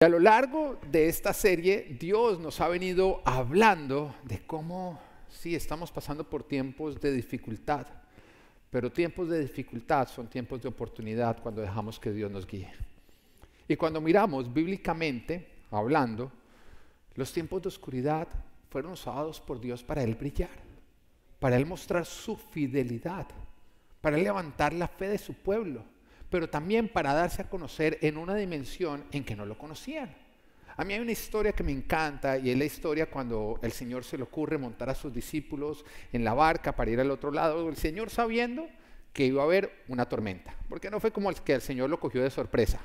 A lo largo de esta serie, Dios nos ha venido hablando de cómo, sí, estamos pasando por tiempos de dificultad, pero tiempos de dificultad son tiempos de oportunidad cuando dejamos que Dios nos guíe. Y cuando miramos bíblicamente, hablando, los tiempos de oscuridad fueron usados por Dios para Él brillar, para Él mostrar su fidelidad, para Él levantar la fe de su pueblo, pero también para darse a conocer en una dimensión en que no lo conocían. A mí hay una historia que me encanta y es la historia cuando el Señor se le ocurre montar a sus discípulos en la barca para ir al otro lado. El Señor sabiendo que iba a haber una tormenta, porque no fue como que el Señor lo cogió de sorpresa.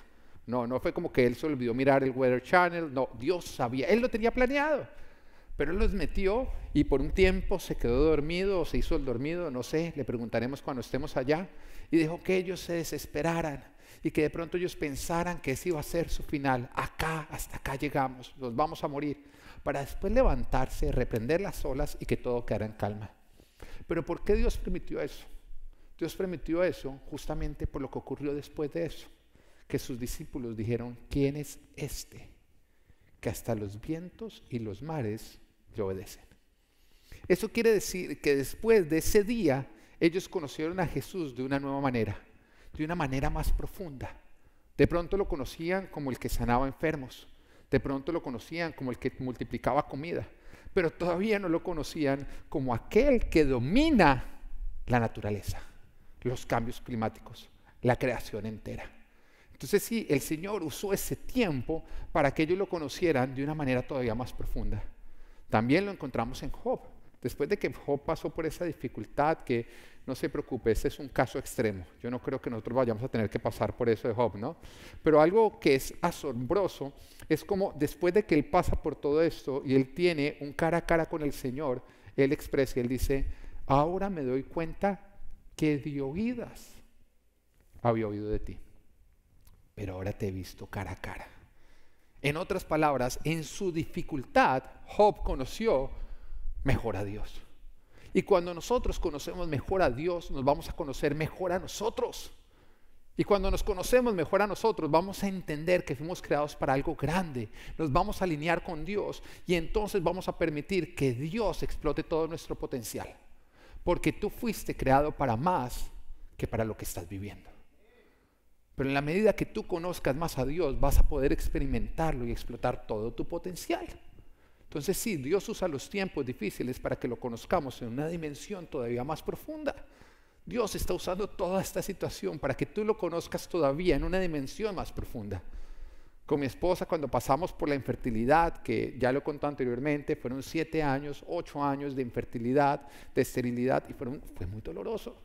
No fue como que Él se olvidó mirar el Weather Channel. No, Dios sabía, Él lo tenía planeado. Pero Él los metió y por un tiempo se quedó dormido o se hizo el dormido, no sé, le preguntaremos cuando estemos allá. Y dejó que ellos se desesperaran y que de pronto ellos pensaran que ese iba a ser su final. Acá, hasta acá llegamos, nos vamos a morir. Para después levantarse, reprender las olas y que todo quedara en calma. Pero ¿por qué Dios permitió eso? Dios permitió eso justamente por lo que ocurrió después de eso. Que sus discípulos dijeron, ¿quién es este? Que hasta los vientos y los mares le obedecen. Eso quiere decir que después de ese día, ellos conocieron a Jesús de una nueva manera, de una manera más profunda. De pronto lo conocían como el que sanaba enfermos, de pronto lo conocían como el que multiplicaba comida, pero todavía no lo conocían como aquel que domina la naturaleza, los cambios climáticos, la creación entera. Entonces sí, el Señor usó ese tiempo para que ellos lo conocieran de una manera todavía más profunda. También lo encontramos en Job. Después de que Job pasó por esa dificultad, que no se preocupe, este es un caso extremo. Yo no creo que nosotros vayamos a tener que pasar por eso de Job, ¿no? Pero algo que es asombroso es como después de que él pasa por todo esto y él tiene un cara a cara con el Señor, él expresa y él dice, ahora me doy cuenta que de oídas había oído de ti, pero ahora te he visto cara a cara. En otras palabras, en su dificultad, Job conoció mejor a Dios. Y cuando nosotros conocemos mejor a Dios, nos vamos a conocer mejor a nosotros. Y cuando nos conocemos mejor a nosotros, vamos a entender que fuimos creados para algo grande. Nos vamos a alinear con Dios y entonces vamos a permitir que Dios explote todo nuestro potencial. Porque tú fuiste creado para más que para lo que estás viviendo. Pero en la medida que tú conozcas más a Dios, vas a poder experimentarlo y explotar todo tu potencial. Entonces sí, Dios usa los tiempos difíciles para que lo conozcamos en una dimensión todavía más profunda. Dios está usando toda esta situación para que tú lo conozcas todavía en una dimensión más profunda. Con mi esposa, cuando pasamos por la infertilidad, que ya lo conté anteriormente, fueron 7 años, 8 años de infertilidad, de esterilidad, y fue muy doloroso.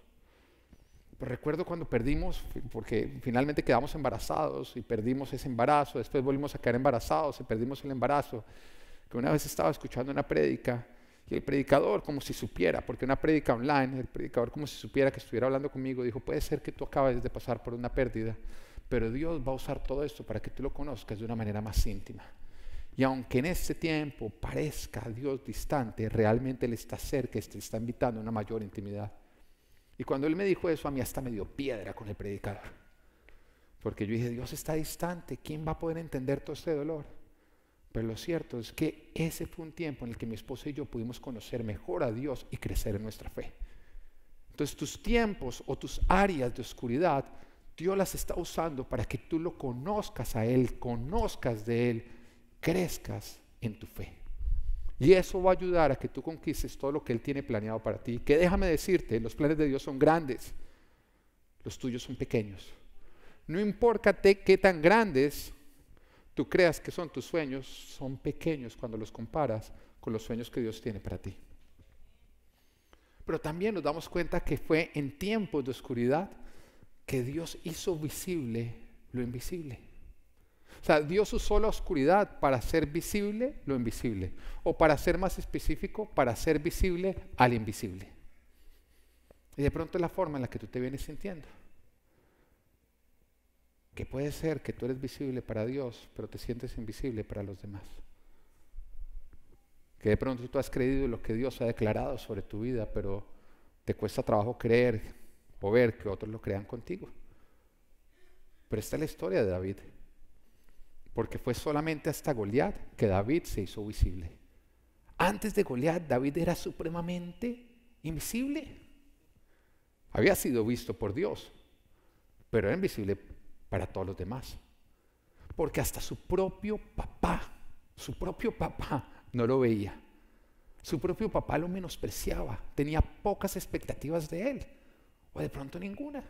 Pero recuerdo cuando perdimos, porque finalmente quedamos embarazados y perdimos ese embarazo, después volvimos a quedar embarazados y perdimos el embarazo. Que una vez estaba escuchando una prédica y el predicador, como si supiera, porque una prédica online, el predicador como si supiera que estuviera hablando conmigo, dijo, puede ser que tú acabes de pasar por una pérdida, pero Dios va a usar todo esto para que tú lo conozcas de una manera más íntima. Y aunque en este tiempo parezca a Dios distante, realmente Él está cerca y te está invitando a una mayor intimidad. Y cuando Él me dijo eso, a mí hasta me dio piedra con el predicador. Porque yo dije, Dios está distante, ¿quién va a poder entender todo este dolor? Pero lo cierto es que ese fue un tiempo en el que mi esposa y yo pudimos conocer mejor a Dios y crecer en nuestra fe. Entonces tus tiempos o tus áreas de oscuridad, Dios las está usando para que tú lo conozcas a Él, conozcas de Él, crezcas en tu fe. Y eso va a ayudar a que tú conquistes todo lo que Él tiene planeado para ti. Que déjame decirte, los planes de Dios son grandes, los tuyos son pequeños. No importa qué tan grandes tú creas que son tus sueños, son pequeños cuando los comparas con los sueños que Dios tiene para ti. Pero también nos damos cuenta que fue en tiempos de oscuridad que Dios hizo visible lo invisible. O sea, Dios usó la oscuridad para hacer visible lo invisible, o para ser más específico, para hacer visible al invisible. Y de pronto es la forma en la que tú te vienes sintiendo. Que puede ser que tú eres visible para Dios, pero te sientes invisible para los demás. Que de pronto tú has creído lo que Dios ha declarado sobre tu vida, pero te cuesta trabajo creer o ver que otros lo crean contigo. Pero esta es la historia de David. porque fue solamente hasta Goliat que David se hizo visible. Antes de Goliat, David era supremamente invisible. Había sido visto por Dios, pero era invisible para todos los demás. Porque hasta su propio papá no lo veía. Su propio papá lo menospreciaba, tenía pocas expectativas de él, o de pronto ninguna.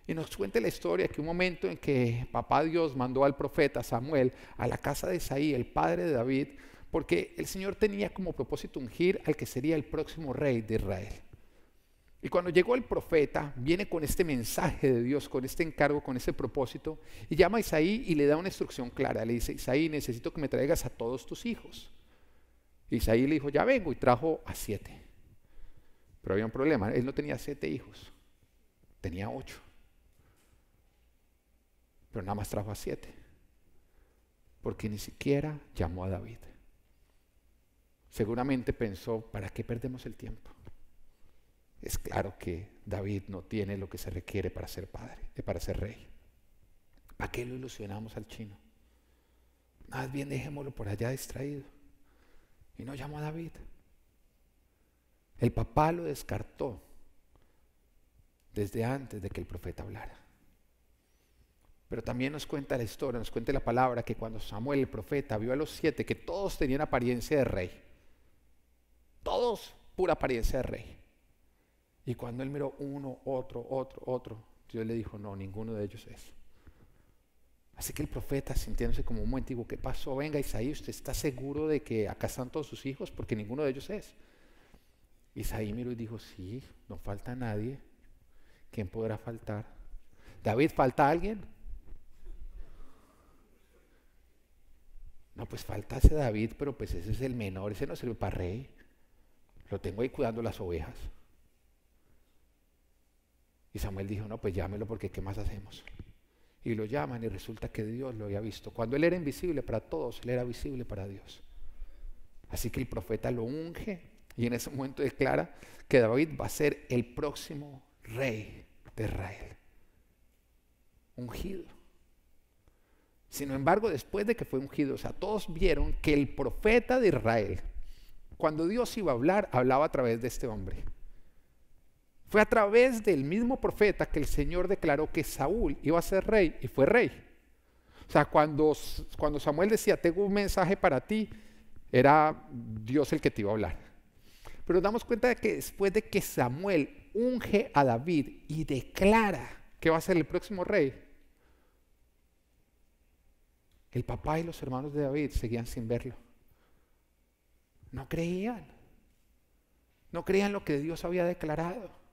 Y nos cuenta la historia que un momento en que papá Dios mandó al profeta Samuel a la casa de Isaí, el padre de David, porque el Señor tenía como propósito ungir al que sería el próximo rey de Israel. Y cuando llegó el profeta, viene con este mensaje de Dios, con este encargo, con ese propósito, y llama a Isaí y le da una instrucción clara. Le dice: Isaí, necesito que me traigas a todos tus hijos. Isaí le dijo: ya vengo, y trajo a 7. Pero había un problema, él no tenía 7 hijos, tenía 8. Pero nada más trajo a 7, porque ni siquiera llamó a David. Seguramente pensó: ¿para qué perdemos el tiempo? Es claro que David no tiene lo que se requiere para ser padre, para ser rey. ¿Para qué lo ilusionamos al chino? Más bien dejémoslo por allá distraído. Y no llamó a David. El papá lo descartó desde antes de que el profeta hablara. Pero también nos cuenta la historia, nos cuenta la palabra, que cuando Samuel, el profeta, vio a los 7, que todos tenían apariencia de rey, todos pura apariencia de rey, y cuando él miró uno, otro, Dios le dijo: no, ninguno de ellos es. Así que el profeta, sintiéndose como un momentico: ¿qué pasó? Venga, Isaí, ¿usted está seguro de que acá están todos sus hijos? Porque ninguno de ellos es. Isaí miró y dijo: sí, no falta nadie. ¿Quién podrá faltar? ¿David, falta alguien? No, pues falta ese David, pero pues ese es el menor, ese no sirve para rey. Lo tengo ahí cuidando las ovejas. Y Samuel dijo: no, pues llámelo, porque ¿qué más hacemos? Y lo llaman, y resulta que Dios lo había visto. Cuando él era invisible para todos, él era visible para Dios. Así que el profeta lo unge, y en ese momento declara que David va a ser el próximo rey de Israel. Ungido. Sin embargo, después de que fue ungido, o sea, todos vieron que el profeta de Israel, cuando Dios iba a hablar, hablaba a través de este hombre. Fue a través del mismo profeta que el Señor declaró que Saúl iba a ser rey, y fue rey. O sea, cuando Samuel decía: tengo un mensaje para ti, era Dios el que te iba a hablar. Pero nos damos cuenta de que después de que Samuel unge a David y declara que va a ser el próximo rey, el papá y los hermanos de David seguían sin verlo. No creían. No creían lo que Dios había declarado.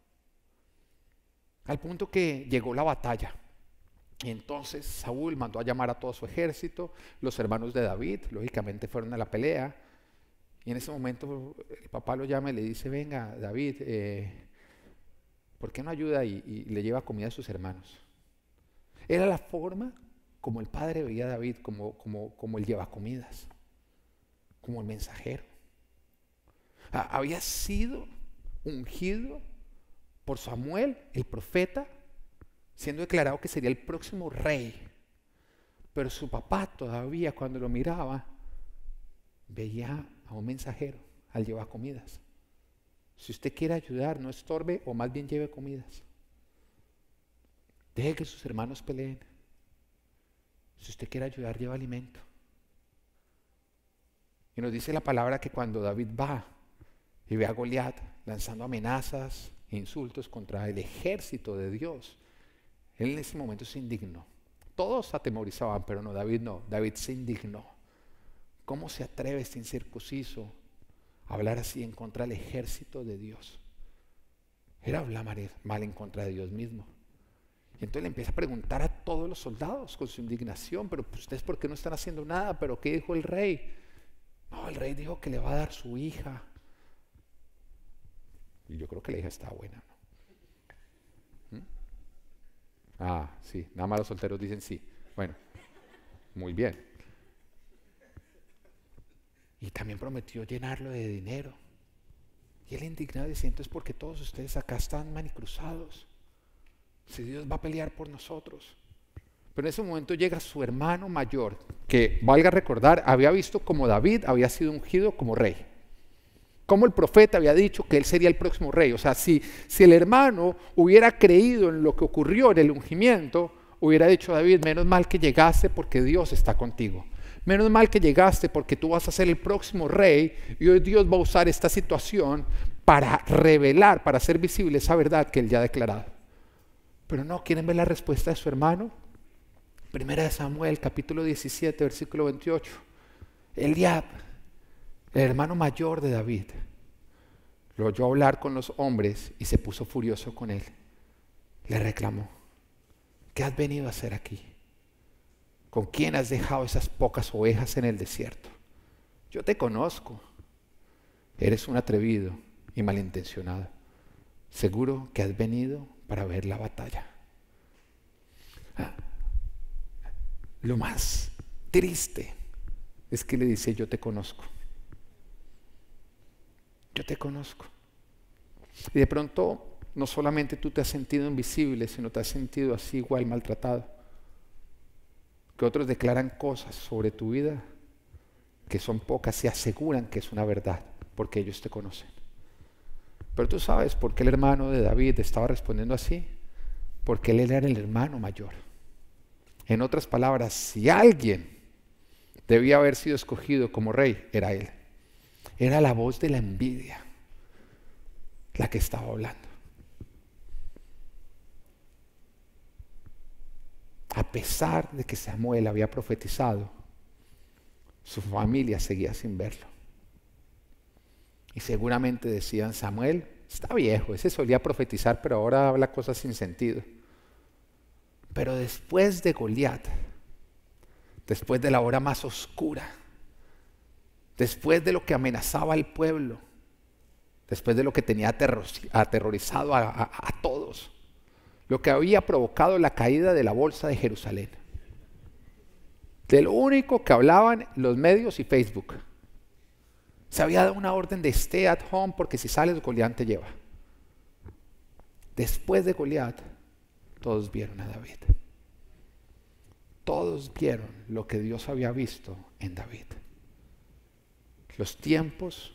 Al punto que llegó la batalla. Y entonces Saúl mandó a llamar a todo su ejército. Los hermanos de David, lógicamente, fueron a la pelea. Y en ese momento el papá lo llama y le dice: venga, David, ¿por qué no ayuda y le lleva comida a sus hermanos? Era la forma como el padre veía a David, como el llevacomidas, como el mensajero. Había sido ungido por Samuel, el profeta, siendo declarado que sería el próximo rey. Pero su papá todavía, cuando lo miraba, veía a un mensajero, al llevacomidas. Si usted quiere ayudar, no estorbe, o más bien lleve comidas. Deje que sus hermanos peleen. Si usted quiere ayudar, lleva alimento. Y nos dice la palabra que cuando David va y ve a Goliat lanzando amenazas e insultos contra el ejército de Dios, él en ese momento se indignó. Todos atemorizaban, pero no, David no. David se indignó. ¿Cómo se atreve este incircunciso a hablar así en contra del ejército de Dios? Era hablar mal en contra de Dios mismo. Y entonces le empieza a preguntar a todos los soldados con su indignación: pero ustedes, ¿por qué no están haciendo nada? ¿Pero qué dijo el rey? No, el rey dijo que le va a dar su hija. Y yo creo que la hija está buena, ¿no? Ah, sí, nada más los solteros dicen sí. Bueno, muy bien. Y también prometió llenarlo de dinero. Y él, indignado, decía: entonces, ¿por qué todos ustedes acá están manicruzados? Si Dios va a pelear por nosotros. Pero en ese momento llega su hermano mayor, que, valga recordar, había visto como David había sido ungido como rey. Como el profeta había dicho que él sería el próximo rey. O sea, si el hermano hubiera creído en lo que ocurrió en el ungimiento, hubiera dicho a David, menos mal que llegaste porque Dios está contigo. Menos mal que llegaste porque tú vas a ser el próximo rey y hoy Dios va a usar esta situación para revelar, para hacer visible esa verdad que él ya ha declarado. Pero no, ¿quieren ver la respuesta de su hermano? Primera de Samuel, capítulo 17, versículo 28. Eliab, el hermano mayor de David, lo oyó hablar con los hombres y se puso furioso con él. Le reclamó, ¿qué has venido a hacer aquí? ¿Con quién has dejado esas pocas ovejas en el desierto? Yo te conozco. Eres un atrevido y malintencionado. Seguro que has venido para ver la batalla. Lo más triste es que le dice, yo te conozco. Yo te conozco. Y de pronto, no solamente tú te has sentido invisible, sino te has sentido así igual maltratado. Que otros declaran cosas sobre tu vida que son pocas y aseguran que es una verdad, porque ellos te conocen. Pero tú sabes por qué el hermano de David estaba respondiendo así. Porque él era el hermano mayor. En otras palabras, si alguien debía haber sido escogido como rey, era él. Era la voz de la envidia la que estaba hablando. A pesar de que Samuel había profetizado, su familia seguía sin verlo. Y seguramente decían, Samuel está viejo, ese solía profetizar, pero ahora habla cosas sin sentido. Pero después de Goliat, después de la hora más oscura, después de lo que amenazaba al pueblo, después de lo que tenía aterrorizado a todos, lo que había provocado la caída de la bolsa de Jerusalén, de lo único que hablaban los medios y Facebook, se había dado una orden de stay at home porque si sales Goliat te lleva. Después de Goliat, todos vieron a David. Todos vieron lo que Dios había visto en David. Los tiempos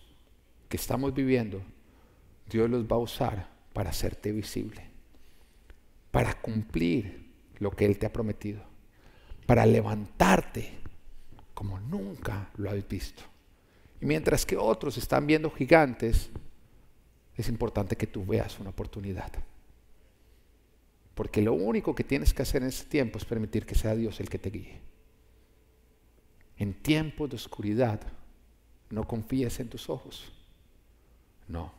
que estamos viviendo, Dios los va a usar para hacerte visible, para cumplir lo que Él te ha prometido, para levantarte como nunca lo has visto. Y mientras que otros están viendo gigantes, es importante que tú veas una oportunidad. Porque lo único que tienes que hacer en este tiempo es permitir que sea Dios el que te guíe. En tiempos de oscuridad, no confíes en tus ojos. No,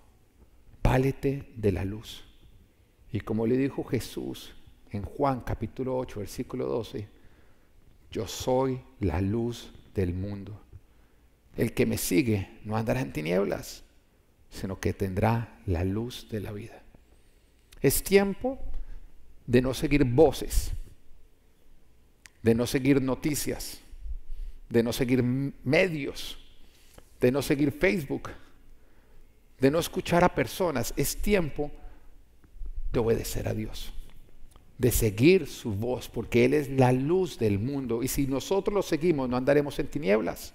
válete de la luz. Y como le dijo Jesús en Juan capítulo 8, versículo 12, yo soy la luz del mundo. El que me sigue no andará en tinieblas, sino que tendrá la luz de la vida. Es tiempo de no seguir voces, de no seguir noticias, de no seguir medios, de no seguir Facebook, de no escuchar a personas. Es tiempo de obedecer a Dios, de seguir su voz, porque Él es la luz del mundo. Y si nosotros lo seguimos, no andaremos en tinieblas,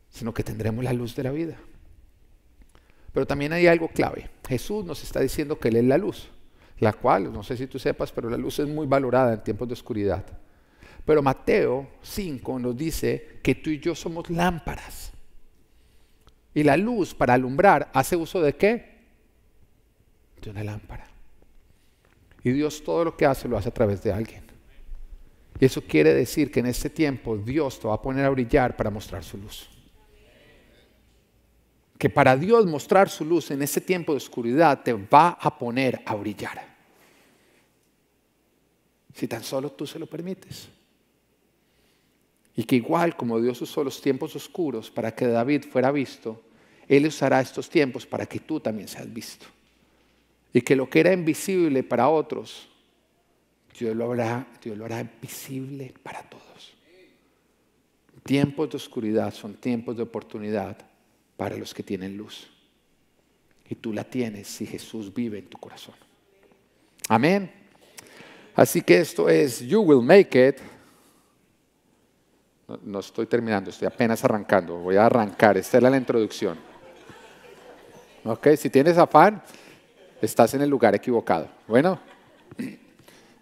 sino que tendremos la luz de la vida. Pero también hay algo clave. Jesús nos está diciendo que Él es la luz, la cual, no sé si tú sepas, pero la luz es muy valorada en tiempos de oscuridad. Pero Mateo 5 nos dice que tú y yo somos lámparas. Y la luz para alumbrar hace uso ¿de qué? De una lámpara. Y Dios todo lo que hace lo hace a través de alguien. Y eso quiere decir que en este tiempo Dios te va a poner a brillar para mostrar su luz. Que para Dios mostrar su luz en ese tiempo de oscuridad te va a poner a brillar. Si tan solo tú se lo permites. Y que igual como Dios usó los tiempos oscuros para que David fuera visto, Él usará estos tiempos para que tú también seas visto. Y que lo que era invisible para otros, Dios lo hará visible para todos. Tiempos de oscuridad son tiempos de oportunidad para los que tienen luz. Y tú la tienes si Jesús vive en tu corazón. Amén. Así que esto es You Will Make It. No estoy terminando, estoy apenas arrancando. Voy a arrancar, esta es la introducción. Ok, si tienes afán, estás en el lugar equivocado. Bueno,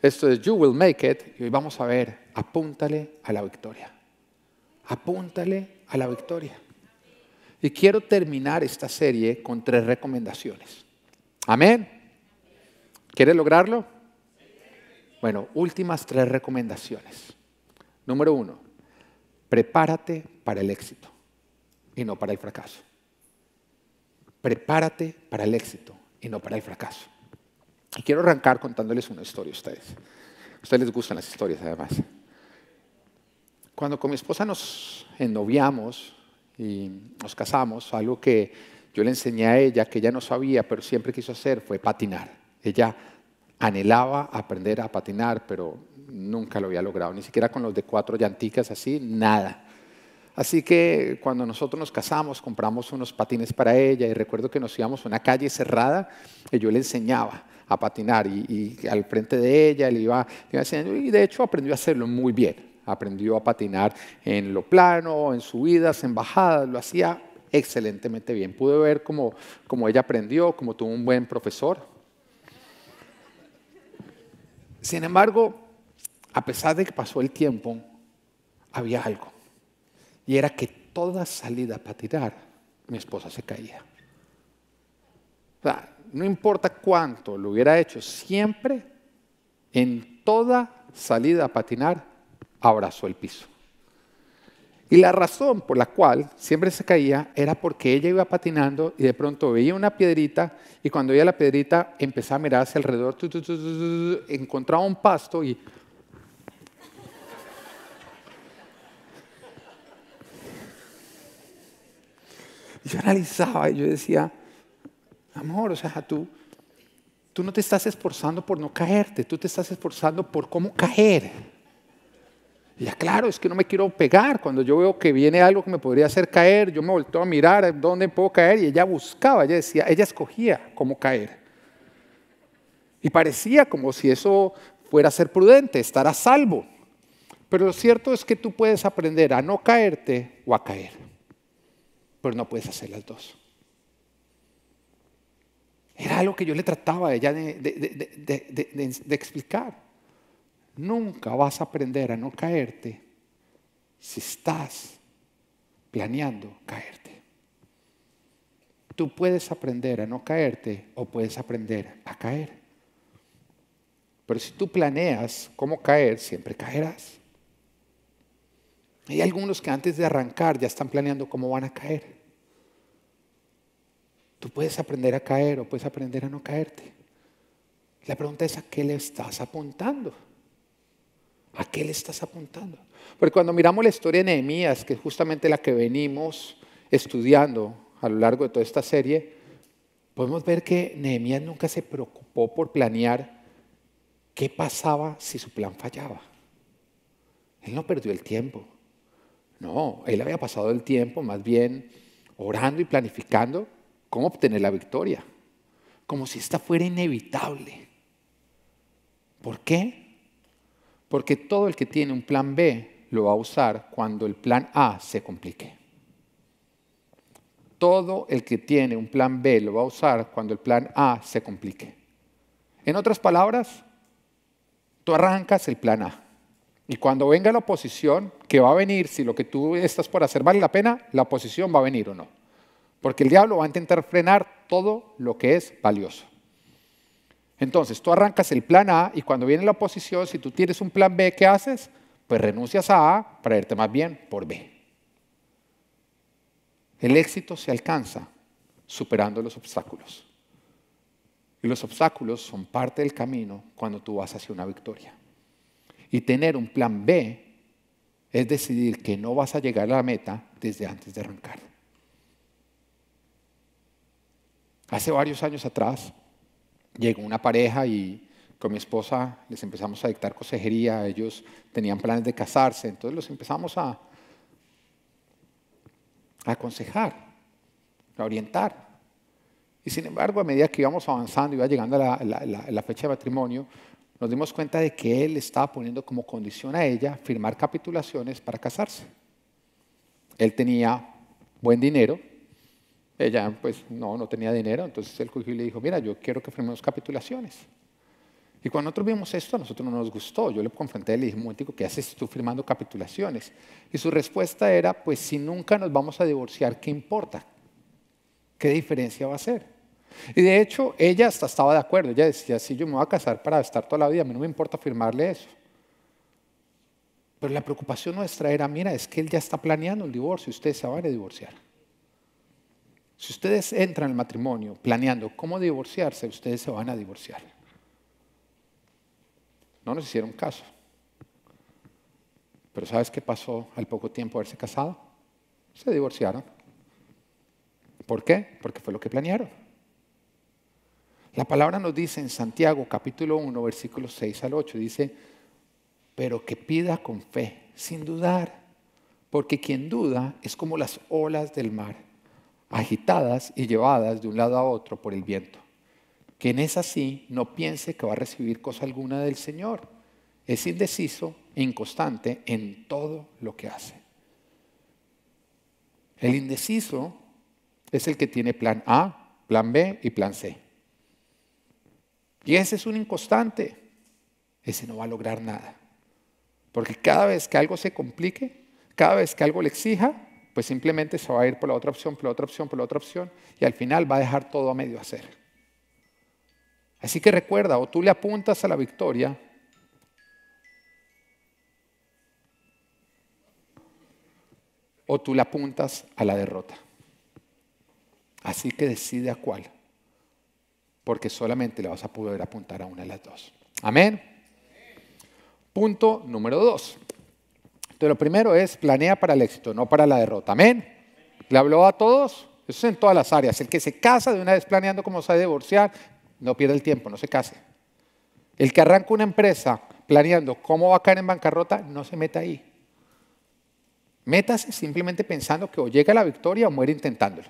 esto es You Will Make It y hoy vamos a ver, apúntale a la victoria. Apúntale a la victoria. Y quiero terminar esta serie con 3 recomendaciones. Amén. ¿Quieres lograrlo? Bueno, últimas 3 recomendaciones. Número 1, prepárate para el éxito y no para el fracaso. Prepárate para el éxito y no para el fracaso. Y quiero arrancar contándoles una historia a ustedes. A ustedes les gustan las historias además. Cuando con mi esposa nos ennoviamos y nos casamos, algo que yo le enseñé a ella, que ella no sabía, pero siempre quiso hacer, fue patinar. Ella anhelaba aprender a patinar, pero nunca lo había logrado, ni siquiera con los de 4 llanticas así, nada. Así que cuando nosotros nos casamos, compramos unos patines para ella y recuerdo que nos íbamos a una calle cerrada y yo le enseñaba a patinar y al frente de ella le iba enseñando y de hecho aprendió a hacerlo muy bien. Aprendió a patinar en lo plano, en subidas, en bajadas, lo hacía excelentemente bien. Pude ver cómo ella aprendió, cómo tuvo un buen profesor. Sin embargo, a pesar de que pasó el tiempo, había algo. Y era que toda salida a patinar, mi esposa se caía. O sea, no importa cuánto lo hubiera hecho, siempre, en toda salida a patinar, abrazó el piso. Y la razón por la cual siempre se caía era porque ella iba patinando y de pronto veía una piedrita y cuando veía la piedrita empezaba a mirar hacia alrededor, encontraba un pasto y yo analizaba y yo decía, amor, o sea, tú no te estás esforzando por no caerte, tú te estás esforzando por cómo caer. Y ya, claro, es que no me quiero pegar. Cuando yo veo que viene algo que me podría hacer caer, yo me volteo a mirar dónde puedo caer y ella buscaba, ella decía, ella escogía cómo caer. Y parecía como si eso fuera a ser prudente, estar a salvo. Pero lo cierto es que tú puedes aprender a no caerte o a caer, pero no puedes hacer las dos. Era algo que yo le trataba a ella de explicar. Nunca vas a aprender a no caerte si estás planeando caerte. Tú puedes aprender a no caerte o puedes aprender a caer. Pero si tú planeas cómo caer, siempre caerás. Hay algunos que antes de arrancar ya están planeando cómo van a caer. Tú puedes aprender a caer o puedes aprender a no caerte. La pregunta es, ¿a qué le estás apuntando? ¿A qué le estás apuntando? Porque cuando miramos la historia de Nehemías, que es justamente la que venimos estudiando a lo largo de toda esta serie, podemos ver que Nehemías nunca se preocupó por planear qué pasaba si su plan fallaba. Él no perdió el tiempo. No, él había pasado el tiempo más bien orando y planificando cómo obtener la victoria, como si esta fuera inevitable. ¿Por qué? Porque todo el que tiene un plan B lo va a usar cuando el plan A se complique. Todo el que tiene un plan B lo va a usar cuando el plan A se complique. En otras palabras, tú arrancas el plan A. Y cuando venga la oposición, que va a venir, si lo que tú estás por hacer vale la pena, la oposición va a venir o no. Porque el diablo va a intentar frenar todo lo que es valioso. Entonces, tú arrancas el plan A y cuando viene la oposición, si tú tienes un plan B, ¿qué haces? Pues renuncias a A para irte más bien por B. El éxito se alcanza superando los obstáculos. Y los obstáculos son parte del camino cuando tú vas hacia una victoria. Y tener un plan B es decidir que no vas a llegar a la meta desde antes de arrancar. Hace varios años atrás, llegó una pareja y con mi esposa les empezamos a dictar consejería. Ellos tenían planes de casarse, entonces los empezamos a aconsejar, a orientar. Y sin embargo, a medida que íbamos avanzando, iba llegando la fecha de matrimonio, nos dimos cuenta de que él estaba poniendo como condición a ella firmar capitulaciones para casarse. Él tenía buen dinero, ella pues no tenía dinero, entonces él cogió y le dijo, mira, yo quiero que firmemos capitulaciones. Y cuando nosotros vimos esto, a nosotros no nos gustó. Yo le confronté y le dije, un momentico, ¿qué haces tú firmando capitulaciones? Y su respuesta era, pues si nunca nos vamos a divorciar, ¿qué importa? ¿Qué diferencia va a hacer? Y de hecho, ella hasta estaba de acuerdo. Ella decía, sí, yo me voy a casar para estar toda la vida, a mí no me importa firmarle eso. Pero la preocupación nuestra era, mira, es que él ya está planeando el divorcio y ustedes se van a divorciar. Si ustedes entran al matrimonio planeando cómo divorciarse, ustedes se van a divorciar. No nos hicieron caso. Pero ¿sabes qué pasó al poco tiempo de haberse casado? Se divorciaron. ¿Por qué? Porque fue lo que planearon. La palabra nos dice en Santiago capítulo 1, versículos 6 al 8, dice, pero que pida con fe, sin dudar, porque quien duda es como las olas del mar, agitadas y llevadas de un lado a otro por el viento. Quien es así, no piense que va a recibir cosa alguna del Señor. Es indeciso e inconstante en todo lo que hace. El indeciso es el que tiene plan A, plan B y plan C. Y ese es un inconstante. Ese no va a lograr nada. Porque cada vez que algo se complique, cada vez que algo le exija, pues simplemente se va a ir por la otra opción, por la otra opción, por la otra opción, y al final va a dejar todo a medio hacer. Así que recuerda, o tú le apuntas a la victoria, o tú le apuntas a la derrota. Así que decide a cuál, porque solamente le vas a poder apuntar a una de las dos. Amén. Punto número 2. Entonces lo primero es planea para el éxito, no para la derrota. Amén. ¿Le habló a todos? Eso es en todas las áreas. El que se casa de una vez planeando cómo se va a divorciar, no pierde el tiempo, no se case. El que arranca una empresa planeando cómo va a caer en bancarrota, no se meta ahí. Métase simplemente pensando que o llega a la victoria o muere intentándolo.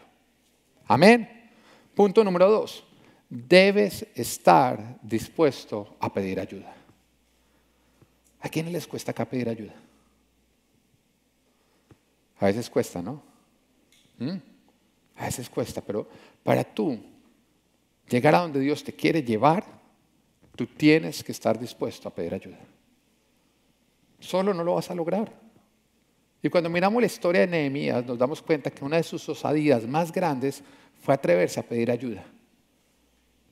Amén. Punto número 2. Debes estar dispuesto a pedir ayuda. ¿A quiénes les cuesta acá pedir ayuda? A veces cuesta, ¿no? A veces cuesta, pero para tú llegar a donde Dios te quiere llevar, tú tienes que estar dispuesto a pedir ayuda. Solo no lo vas a lograr. Y cuando miramos la historia de Nehemías, nos damos cuenta que una de sus osadías más grandes fue atreverse a pedir ayuda.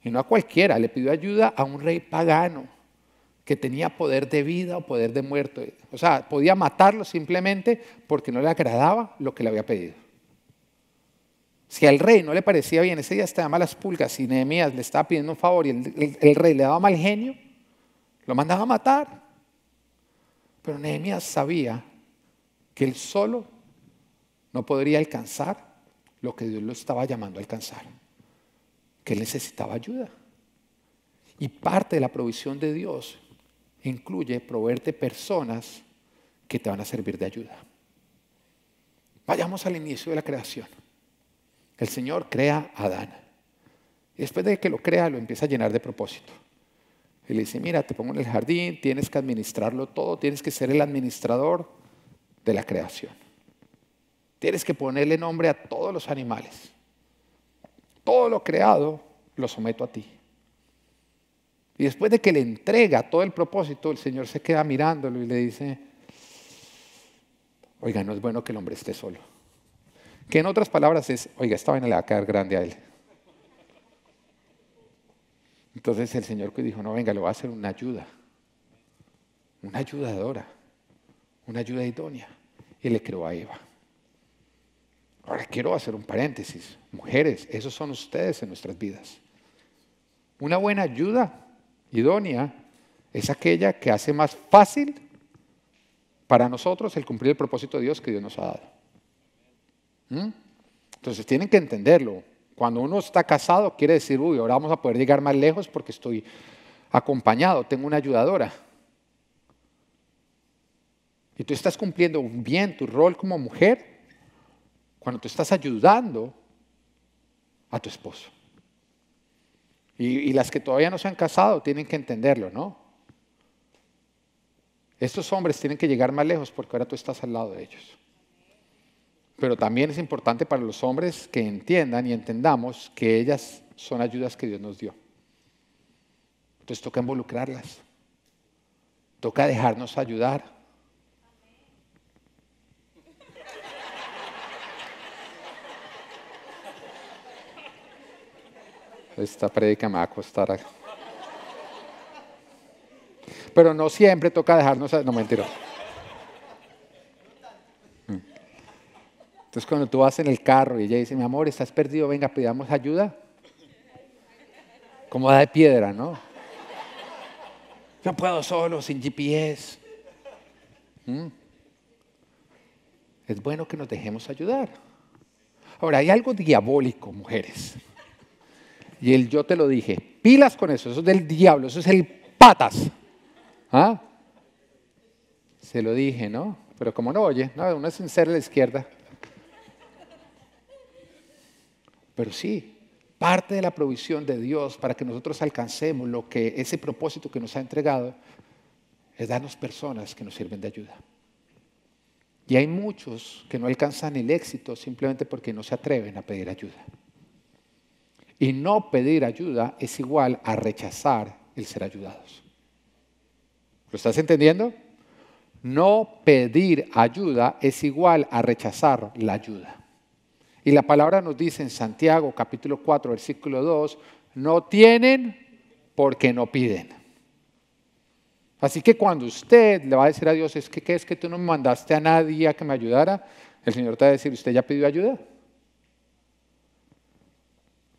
Y no a cualquiera, le pidió ayuda a un rey pagano que tenía poder de vida o poder de muerte. O sea, podía matarlo simplemente porque no le agradaba lo que le había pedido. Si al rey no le parecía bien, ese día estaba malas pulgas y Nehemías le estaba pidiendo un favor y el rey le daba mal genio, lo mandaba a matar. Pero Nehemías sabía que él solo no podría alcanzar lo que Dios lo estaba llamando a alcanzar, que él necesitaba ayuda. Y parte de la provisión de Dios incluye proveerte personas que te van a servir de ayuda. Vayamos al inicio de la creación. El Señor crea a Adán. Y después de que lo crea, lo empieza a llenar de propósito. Y le dice, mira, te pongo en el jardín, tienes que administrarlo todo, tienes que ser el administrador de la creación. Tienes que ponerle nombre a todos los animales. Todo lo creado lo someto a ti. Y después de que le entrega todo el propósito, el Señor se queda mirándolo y le dice, oiga, no es bueno que el hombre esté solo. Que en otras palabras es, oiga, esta vaina le va a quedar grande a él. Entonces el Señor dijo, no, venga, le voy a hacer una ayudadora, una ayuda idónea. Y le creó a Eva. Ahora quiero hacer un paréntesis. Mujeres, esos son ustedes en nuestras vidas. Una buena ayuda idónea es aquella que hace más fácil para nosotros el cumplir el propósito de Dios que Dios nos ha dado. Entonces tienen que entenderlo. Cuando uno está casado quiere decir, uy, ahora vamos a poder llegar más lejos porque estoy acompañado, tengo una ayudadora. Y tú estás cumpliendo bien tu rol como mujer cuando tú estás ayudando a tu esposo. Y las que todavía no se han casado tienen que entenderlo, ¿no? Estos hombres tienen que llegar más lejos porque ahora tú estás al lado de ellos. Pero también es importante para los hombres que entiendan y entendamos que ellas son ayudas que Dios nos dio. Entonces toca involucrarlas. Toca dejarnos ayudar. Esta prédica me va a costar. Pero no siempre toca dejarnos. No, mentira. Entonces cuando tú vas en el carro y ella dice, mi amor, estás perdido, venga, pidamos ayuda. Como da de piedra, ¿no? No puedo solo, sin GPS. Es bueno que nos dejemos ayudar. Ahora, hay algo diabólico, mujeres. Y yo te lo dije, pilas con eso, eso es del diablo, eso es el patas. ¿Ah? Se lo dije, ¿no? Pero como no oye, no, uno es sincero a la izquierda. Pero sí, parte de la provisión de Dios para que nosotros alcancemos ese propósito que nos ha entregado es darnos personas que nos sirven de ayuda. Y hay muchos que no alcanzan el éxito simplemente porque no se atreven a pedir ayuda. Y no pedir ayuda es igual a rechazar el ser ayudados. ¿Lo estás entendiendo? No pedir ayuda es igual a rechazar la ayuda. Y la palabra nos dice en Santiago capítulo 4 versículo 2, no tienen porque no piden. Así que cuando usted le va a decir a Dios, ¿qué es que tú no me mandaste a nadie a que me ayudara? El Señor te va a decir, ¿usted ya pidió ayuda?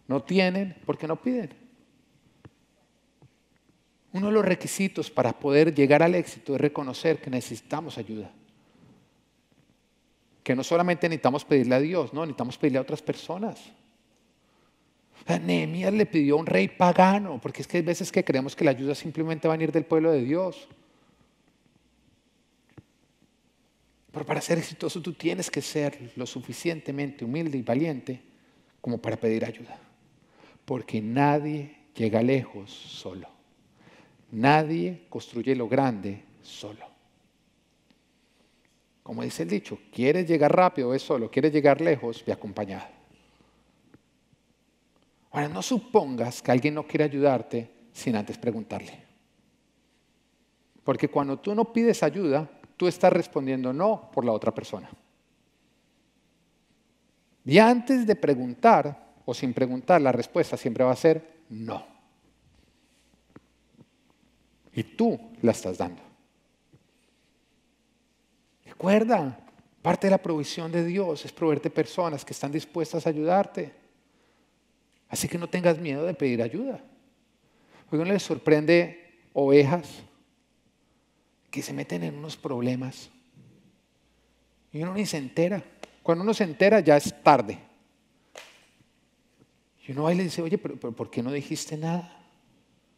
No tienen porque no piden. Uno de los requisitos para poder llegar al éxito es reconocer que necesitamos ayuda. Que no solamente necesitamos pedirle a Dios, no, necesitamos pedirle a otras personas. Nehemías le pidió a un rey pagano, porque es que hay veces que creemos que la ayuda simplemente va a venir del pueblo de Dios. Pero para ser exitoso tú tienes que ser lo suficientemente humilde y valiente como para pedir ayuda. Porque nadie llega lejos solo. Nadie construye lo grande solo. Como dice el dicho, ¿quieres llegar rápido? Ve solo. ¿Quieres llegar lejos? Ve acompañado. Ahora, no supongas que alguien no quiere ayudarte sin antes preguntarle. Porque cuando tú no pides ayuda, tú estás respondiendo no por la otra persona. Y antes de preguntar o sin preguntar, la respuesta siempre va a ser no. Y tú la estás dando. Recuerda, parte de la provisión de Dios es proveerte personas que están dispuestas a ayudarte. Así que no tengas miedo de pedir ayuda. Hoy uno les sorprende ovejas que se meten en unos problemas y uno ni se entera. Cuando uno se entera ya es tarde. Y uno va y le dice, oye, pero ¿por qué no dijiste nada?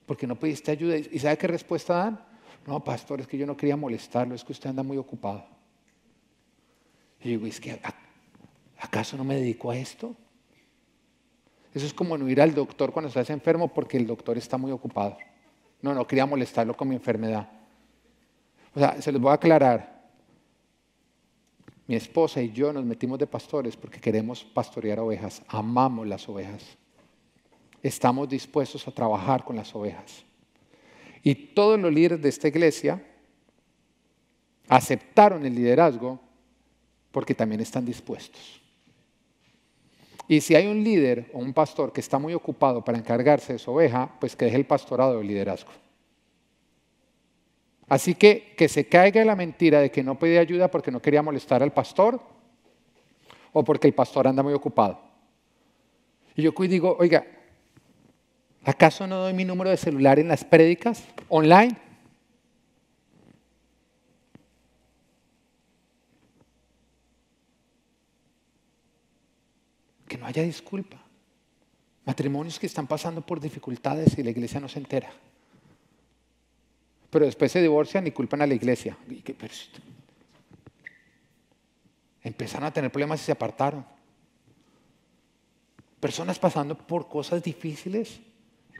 ¿Por qué no pediste ayuda? ¿Y sabe qué respuesta dan? No, pastor, es que yo no quería molestarlo, es que usted anda muy ocupado. Y digo, es que ¿acaso no me dedico a esto? Eso es como no ir al doctor cuando estás enfermo porque el doctor está muy ocupado. No quería molestarlo con mi enfermedad. O sea, se los voy a aclarar. Mi esposa y yo nos metimos de pastores porque queremos pastorear ovejas. Amamos las ovejas. Estamos dispuestos a trabajar con las ovejas. Y todos los líderes de esta iglesia aceptaron el liderazgo porque también están dispuestos. Y si hay un líder o un pastor que está muy ocupado para encargarse de su oveja, pues que deje el pastorado o el liderazgo. Así que se caiga la mentira de que no pedí ayuda porque no quería molestar al pastor o porque el pastor anda muy ocupado. Y yo digo, oiga, ¿acaso no doy mi número de celular en las prédicas online? Que no haya disculpa. Matrimonios que están pasando por dificultades y la iglesia no se entera. Pero después se divorcian y culpan a la iglesia. Empezaron a tener problemas y se apartaron. Personas pasando por cosas difíciles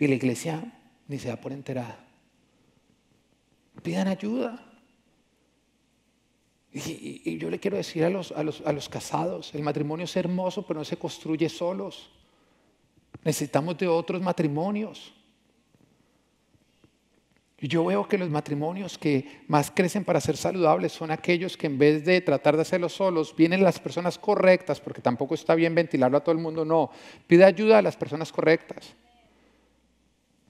y la iglesia ni se da por enterada. Pidan ayuda. Y yo le quiero decir a los casados, el matrimonio es hermoso, pero no se construye solos. Necesitamos de otros matrimonios. Y yo veo que los matrimonios que más crecen para ser saludables son aquellos que en vez de tratar de hacerlo solos, vienen las personas correctas, porque tampoco está bien ventilarlo a todo el mundo, no. Pide ayuda a las personas correctas.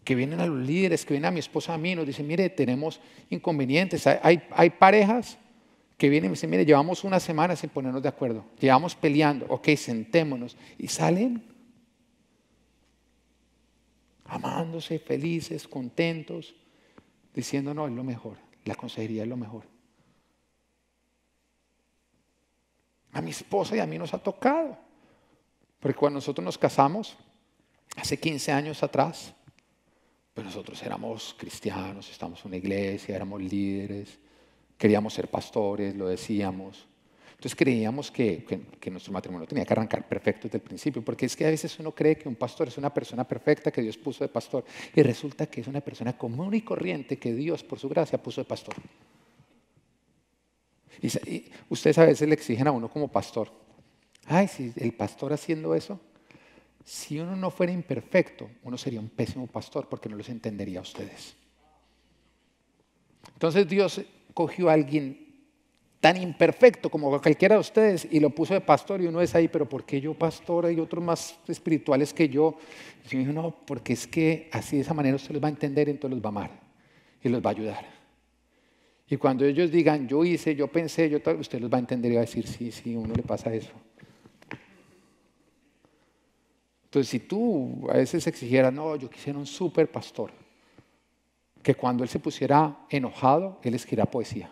Que vienen a los líderes, que vienen a mi esposa, a mí, nos dicen, mire, tenemos inconvenientes. Hay parejas que vienen y me dicen, mire, llevamos una semana sin ponernos de acuerdo, llevamos peleando, ok, sentémonos. Y salen amándose, felices, contentos, diciendo, no, es lo mejor, la consejería es lo mejor. A mi esposa y a mí nos ha tocado, porque cuando nosotros nos casamos, hace 15 años atrás, pues nosotros éramos cristianos, estábamos en una iglesia, éramos líderes, queríamos ser pastores, lo decíamos. Entonces creíamos que nuestro matrimonio tenía que arrancar perfecto desde el principio, porque es que a veces uno cree que un pastor es una persona perfecta que Dios puso de pastor, y resulta que es una persona común y corriente que Dios, por su gracia, puso de pastor. Y ustedes a veces le exigen a uno como pastor, ay, si el pastor haciendo eso, si uno no fuera imperfecto, uno sería un pésimo pastor porque no los entendería a ustedes. Entonces Dios cogió a alguien tan imperfecto como cualquiera de ustedes y lo puso de pastor y uno es ahí, pero ¿por qué yo pastor? Hay otros más espirituales que yo. Y yo dije, no, porque es que así de esa manera usted los va a entender y entonces los va a amar y los va a ayudar. Y cuando ellos digan, yo hice, yo pensé, usted los va a entender y va a decir, sí, sí, a uno le pasa eso. Entonces, si tú a veces exigieras, no, yo quisiera un súper pastor, que cuando él se pusiera enojado, él escribiera poesía.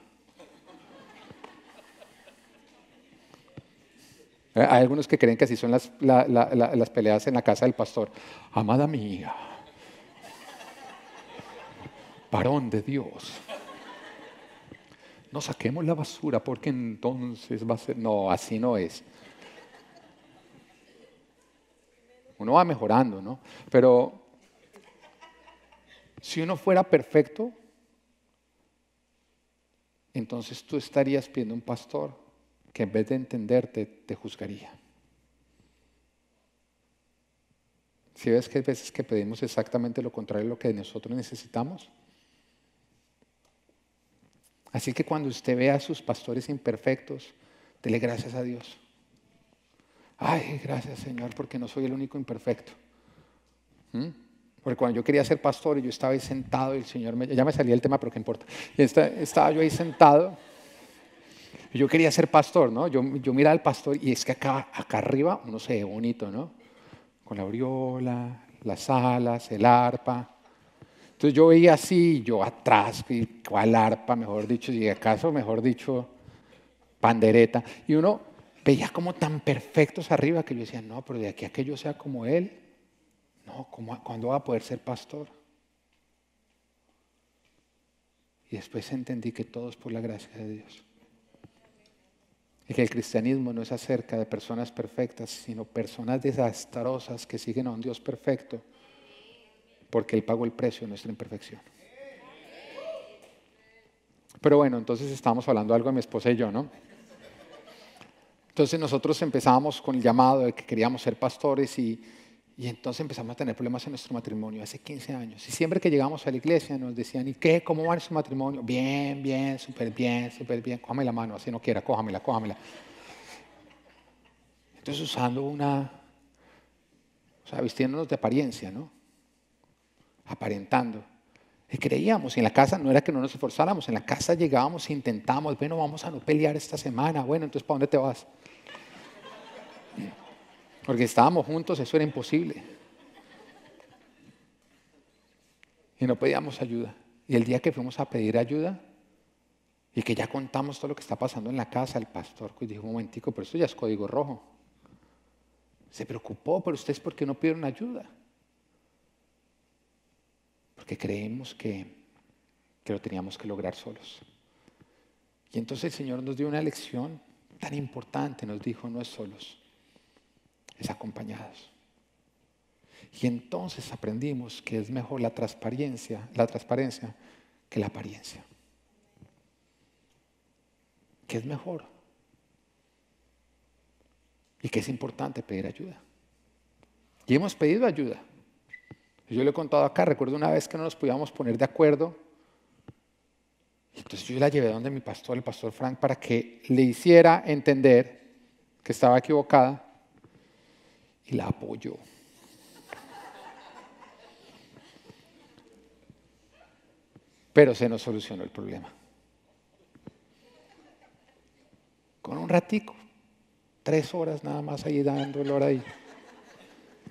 Hay algunos que creen que así son las peleas en la casa del pastor. Amada mía, varón de Dios, no saquemos la basura porque entonces va a ser... No, así no es. Uno va mejorando, ¿no? Pero si uno fuera perfecto, entonces tú estarías pidiendo un pastor que en vez de entenderte, te juzgaría. Si ves que hay veces que pedimos exactamente lo contrario de lo que nosotros necesitamos. Así que cuando usted vea a sus pastores imperfectos, dele gracias a Dios. Ay, gracias Señor, porque no soy el único imperfecto. Porque cuando yo quería ser pastor y yo estaba ahí sentado y el Señor ya me salía el tema, pero qué importa. Y estaba yo ahí sentado y yo quería ser pastor, ¿no? Yo miraba al pastor y es que acá arriba uno se ve bonito, ¿no? Con la aureola, las alas, el arpa. Entonces yo veía así, yo atrás, ¿cuál arpa, mejor dicho? Y acaso, mejor dicho, pandereta. Y uno veía como tan perfectos arriba que yo decía, no, pero de aquí a que yo sea como él, no, ¿cuándo va a poder ser pastor? Y después entendí que todo es por la gracia de Dios. Y que el cristianismo no es acerca de personas perfectas, sino personas desastrosas que siguen a un Dios perfecto, porque Él pagó el precio de nuestra imperfección. Pero bueno, entonces estábamos hablando algo de mi esposa y yo, ¿no? Entonces nosotros empezábamos con el llamado de que queríamos ser pastores y entonces empezamos a tener problemas en nuestro matrimonio hace 15 años. Y siempre que llegábamos a la iglesia nos decían, ¿y qué? ¿Cómo va su matrimonio? Bien, bien, súper bien, súper bien. Cójame la mano, así no quiera, cójamela, cójamela. Entonces usando vistiéndonos de apariencia, ¿no? Aparentando. Y creíamos, y en la casa no era que no nos esforzáramos, en la casa llegábamos e intentábamos, bueno, vamos a no pelear esta semana, bueno, entonces ¿para dónde te vas? Porque estábamos juntos, eso era imposible. Y no pedíamos ayuda. Y el día que fuimos a pedir ayuda, y que ya contamos todo lo que está pasando en la casa, el pastor dijo, un momentico, pero esto ya es código rojo. Se preocupó, pero ustedes ¿por qué no pidieron ayuda? Porque creemos que lo teníamos que lograr solos. Y entonces el Señor nos dio una lección tan importante, nos dijo, no es solos, es acompañados. Y entonces aprendimos que es mejor la transparencia que la apariencia. que es mejor y que es importante pedir ayuda. Y hemos pedido ayuda. Yo le he contado acá, recuerdo una vez que no nos podíamos poner de acuerdo. Entonces yo la llevé donde mi pastor, el pastor Frank, para que le hiciera entender que estaba equivocada y la apoyó. Pero se nos solucionó el problema. Con un ratico, 3 horas nada más ahí dando el hora ahí.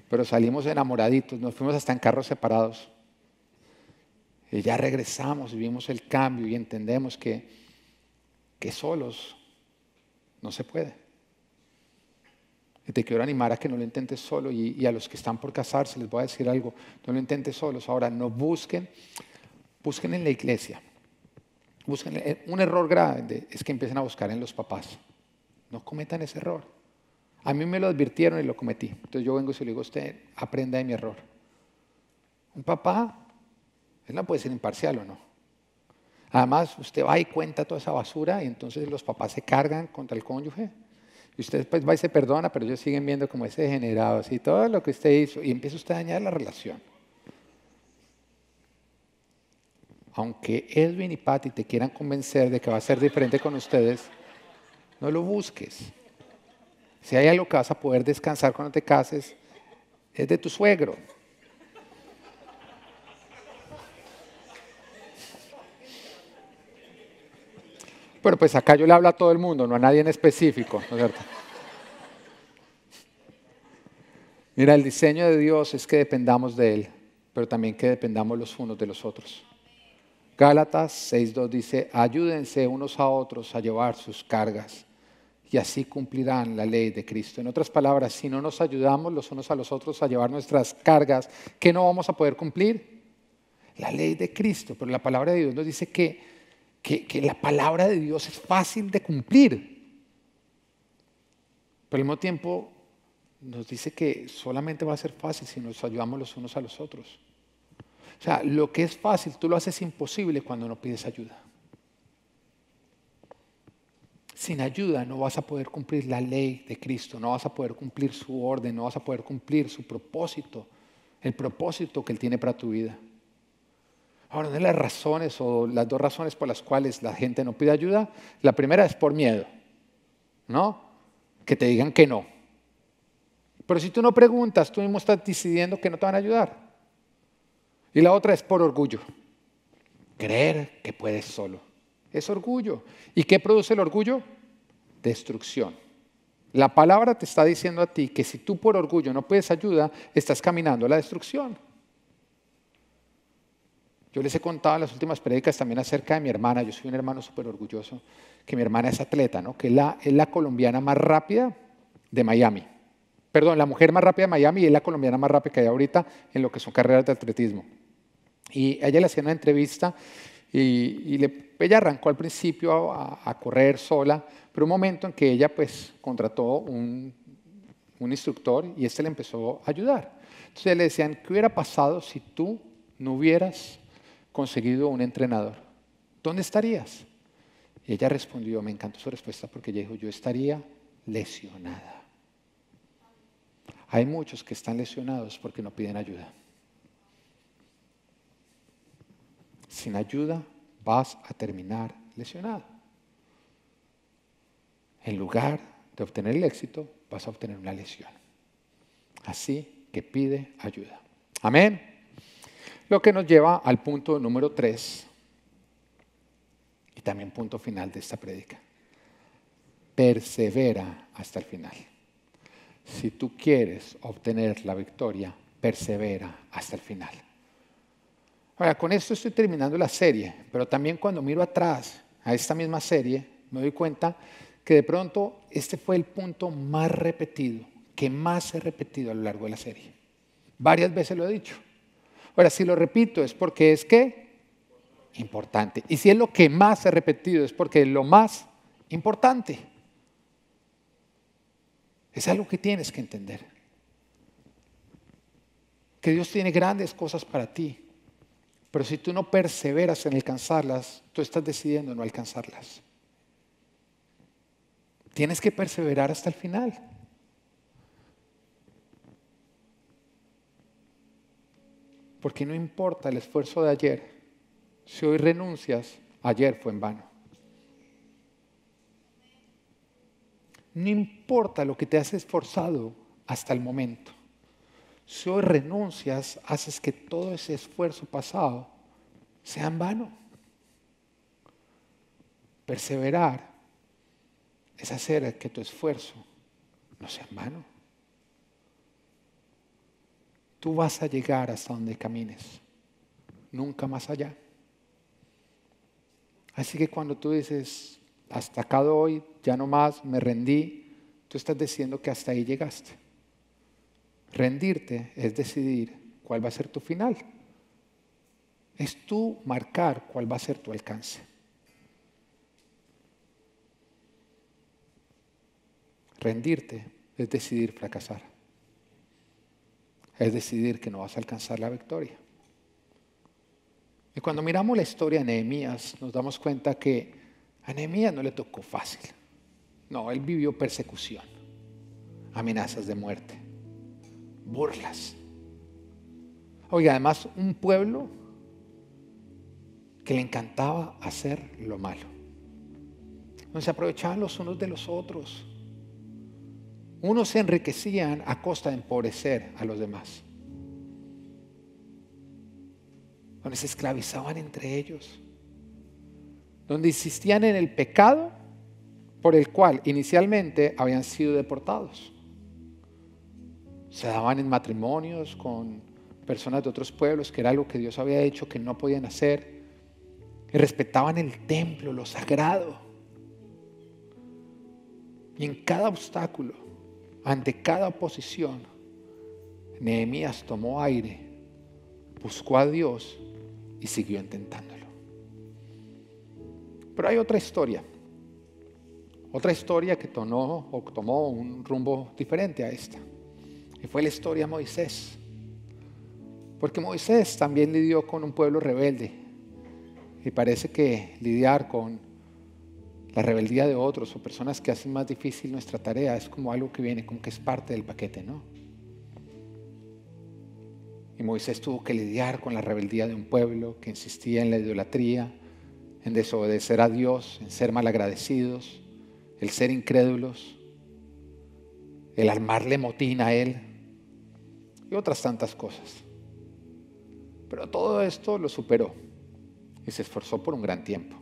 Pero salimos enamoraditos, nos fuimos hasta en carros separados. Y ya regresamos y vimos el cambio y entendemos que solos no se puede. Y te quiero animar a que no lo intentes solo y a los que están por casarse les voy a decir algo, no lo intentes solos. Ahora, no busquen en la iglesia. Un error grave es que empiecen a buscar en los papás. No cometan ese error. A mí me lo advirtieron y lo cometí. Entonces yo vengo y se lo digo a usted, aprenda de mi error. Un papá, él no puede ser imparcial o no. Además, usted va y cuenta toda esa basura y entonces los papás se cargan contra el cónyuge. Y usted después va y se perdona, pero ellos siguen viendo como ese degenerado, así, todo lo que usted hizo. Y empieza usted a dañar la relación. Aunque Edwin y Patty te quieran convencer de que va a ser diferente con ustedes, no lo busques. Si hay algo que vas a poder descansar cuando te cases, es de tu suegro. Pero pues acá yo le hablo a todo el mundo, no a nadie en específico, ¿no es cierto? Mira, el diseño de Dios es que dependamos de Él, pero también que dependamos los unos de los otros. Gálatas 6:2 dice, ayúdense unos a otros a llevar sus cargas y así cumplirán la ley de Cristo. En otras palabras, si no nos ayudamos los unos a los otros a llevar nuestras cargas, ¿qué no vamos a poder cumplir? La ley de Cristo. Pero la palabra de Dios nos dice que la palabra de Dios es fácil de cumplir. Pero al mismo tiempo nos dice que solamente va a ser fácil si nos ayudamos los unos a los otros. O sea, lo que es fácil, tú lo haces imposible cuando no pides ayuda. Sin ayuda no vas a poder cumplir la ley de Cristo, no vas a poder cumplir su orden, no vas a poder cumplir su propósito, el propósito que Él tiene para tu vida. Ahora, una de las razones o las 2 razones por las cuales la gente no pide ayuda, la primera es por miedo, ¿no? Que te digan que no. Pero si tú no preguntas, tú mismo estás decidiendo que no te van a ayudar. Y la otra es por orgullo. Creer que puedes solo. Es orgullo. ¿Y qué produce el orgullo? Destrucción. La palabra te está diciendo a ti que si tú por orgullo no pides ayuda, estás caminando a la destrucción. Yo les he contado en las últimas prédicas también acerca de mi hermana. Yo soy un hermano súper orgulloso, que mi hermana es atleta, ¿no? Que es la colombiana más rápida de Miami. Perdón, la mujer más rápida de Miami y es la colombiana más rápida que hay ahorita en lo que son carreras de atletismo. Y a ella le hacían una entrevista y ella arrancó al principio a correr sola, pero un momento en que ella pues contrató un instructor y le empezó a ayudar. Entonces le decían, ¿qué hubiera pasado si tú no hubieras conseguido un entrenador? ¿Dónde estarías? Y ella respondió, me encantó su respuesta porque ella dijo, yo estaría lesionada. Hay muchos que están lesionados porque no piden ayuda. Sin ayuda vas a terminar lesionado. En lugar de obtener el éxito, vas a obtener una lesión. Así que pide ayuda. Amén. Lo que nos lleva al punto número 3 y también punto final de esta prédica. Persevera hasta el final. Si tú quieres obtener la victoria, persevera hasta el final. Ahora, con esto estoy terminando la serie, pero también cuando miro atrás a esta misma serie, me doy cuenta que de pronto este fue el punto más repetido, que más he repetido a lo largo de la serie. Varias veces lo he dicho. Ahora, si lo repito es porque es ¿qué? Importante. Y si es lo que más he repetido es porque es lo más importante. Es algo que tienes que entender. Que Dios tiene grandes cosas para ti. Pero si tú no perseveras en alcanzarlas, tú estás decidiendo no alcanzarlas. Tienes que perseverar hasta el final. Porque no importa el esfuerzo de ayer, si hoy renuncias, ayer fue en vano. No importa lo que te has esforzado hasta el momento. Si hoy renuncias, haces que todo ese esfuerzo pasado sea en vano. Perseverar es hacer que tu esfuerzo no sea en vano. Tú vas a llegar hasta donde camines, nunca más allá. Así que cuando tú dices, hasta acá doy, ya no más, me rendí, tú estás diciendo que hasta ahí llegaste. Rendirte es decidir cuál va a ser tu final. Es tú marcar cuál va a ser tu alcance. Rendirte es decidir fracasar. Es decidir que no vas a alcanzar la victoria. Y cuando miramos la historia de Nehemías, nos damos cuenta que a Nehemías no le tocó fácil. No, él vivió persecución, amenazas de muerte, burlas. Oiga, además un pueblo que le encantaba hacer lo malo, donde se aprovechaban los unos de los otros. Unos se enriquecían a costa de empobrecer a los demás, donde se esclavizaban entre ellos, donde insistían en el pecado por el cual inicialmente habían sido deportados. Se daban en matrimonios con personas de otros pueblos, que era algo que Dios había hecho que no podían hacer, y respetaban el templo, lo sagrado. Y en cada obstáculo, ante cada oposición, Nehemías tomó aire, buscó a Dios y siguió intentándolo. Pero hay otra historia que tomó un rumbo diferente a esta. Y fue la historia de Moisés. Porque Moisés también lidió con un pueblo rebelde. Y parece que lidiar con la rebeldía de otros o personas que hacen más difícil nuestra tarea es como algo que viene, como que es parte del paquete, ¿no? Y Moisés tuvo que lidiar con la rebeldía de un pueblo que insistía en la idolatría, en desobedecer a Dios, en ser malagradecidos, el ser incrédulos, el armarle motín a Él y otras tantas cosas. Pero todo esto lo superó y se esforzó por un gran tiempo.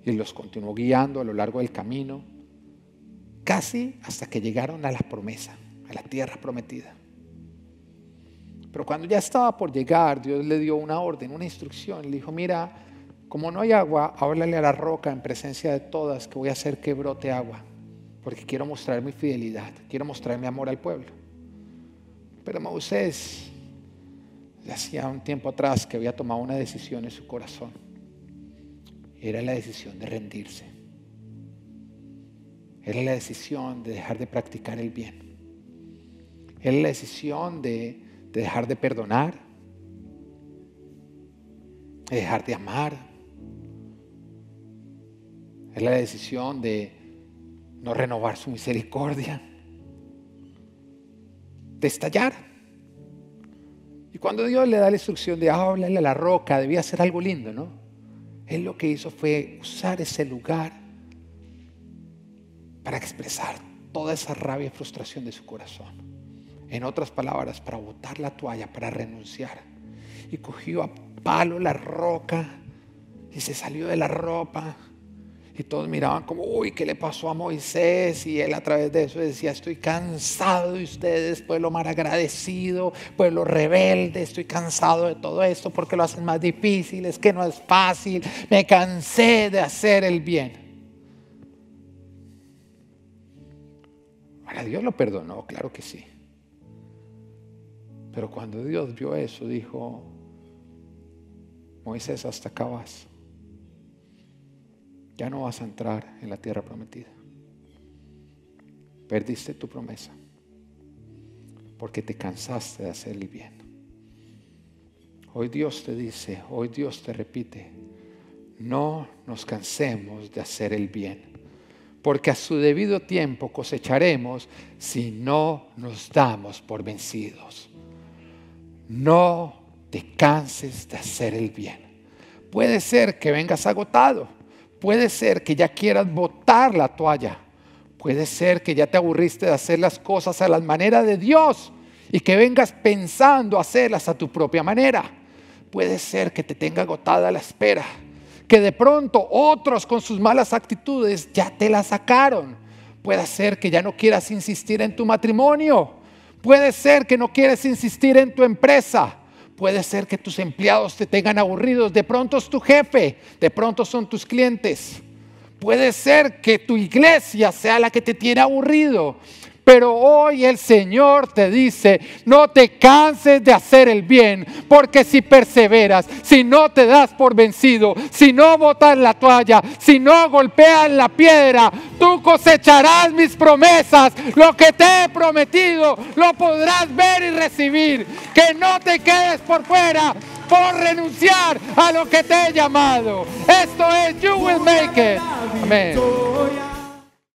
Y los continuó guiando a lo largo del camino, casi hasta que llegaron a la promesa, a la tierra prometida. Pero cuando ya estaba por llegar, Dios le dio una orden, una instrucción. Le dijo, mira, como no hay agua, háblale a la roca en presencia de todas que voy a hacer que brote agua, porque quiero mostrar mi fidelidad, quiero mostrar mi amor al pueblo. Pero Moisés, hacía un tiempo atrás que había tomado una decisión en su corazón. Era la decisión de rendirse. Era la decisión de dejar de practicar el bien. Era la decisión de dejar de perdonar, de dejar de amar. Es la decisión de no renovar su misericordia, de estallar. Y cuando Dios le da la instrucción de háblale a la roca, debía hacer algo lindo, ¿no? Él lo que hizo fue usar ese lugar para expresar toda esa rabia y frustración de su corazón. En otras palabras, para botar la toalla, para renunciar. Y cogió a palo la roca y se salió de la ropa. Y todos miraban como, uy, ¿qué le pasó a Moisés? Y él a través de eso decía, estoy cansado de ustedes, pueblo malagradecido, pueblo rebelde, estoy cansado de todo esto porque lo hacen más difícil, es que no es fácil, me cansé de hacer el bien. Ahora, Dios lo perdonó, claro que sí. Pero cuando Dios vio eso, dijo, Moisés, hasta acá vas. Ya no vas a entrar en la tierra prometida. Perdiste tu promesa porque te cansaste de hacer el bien. Hoy Dios te dice, hoy Dios te repite, no nos cansemos de hacer el bien, porque a su debido tiempo cosecharemos si no nos damos por vencidos. No te canses de hacer el bien. Puede ser que vengas agotado, puede ser que ya quieras botar la toalla, puede ser que ya te aburriste de hacer las cosas a la manera de Dios y que vengas pensando hacerlas a tu propia manera. Puede ser que te tenga agotada la espera, que de pronto otros con sus malas actitudes ya te la sacaron. Puede ser que ya no quieras insistir en tu matrimonio. Puede ser que no quieres insistir en tu empresa. Puede ser que tus empleados te tengan aburridos. De pronto es tu jefe, de pronto son tus clientes. Puede ser que tu iglesia sea la que te tiene aburrido. Pero hoy el Señor te dice, no te canses de hacer el bien, porque si perseveras, si no te das por vencido, si no botas la toalla, si no golpeas la piedra, tú cosecharás mis promesas. Lo que te he prometido lo podrás ver y recibir. Que no te quedes por fuera por renunciar a lo que te he llamado. Esto es You Will Make It. Amén.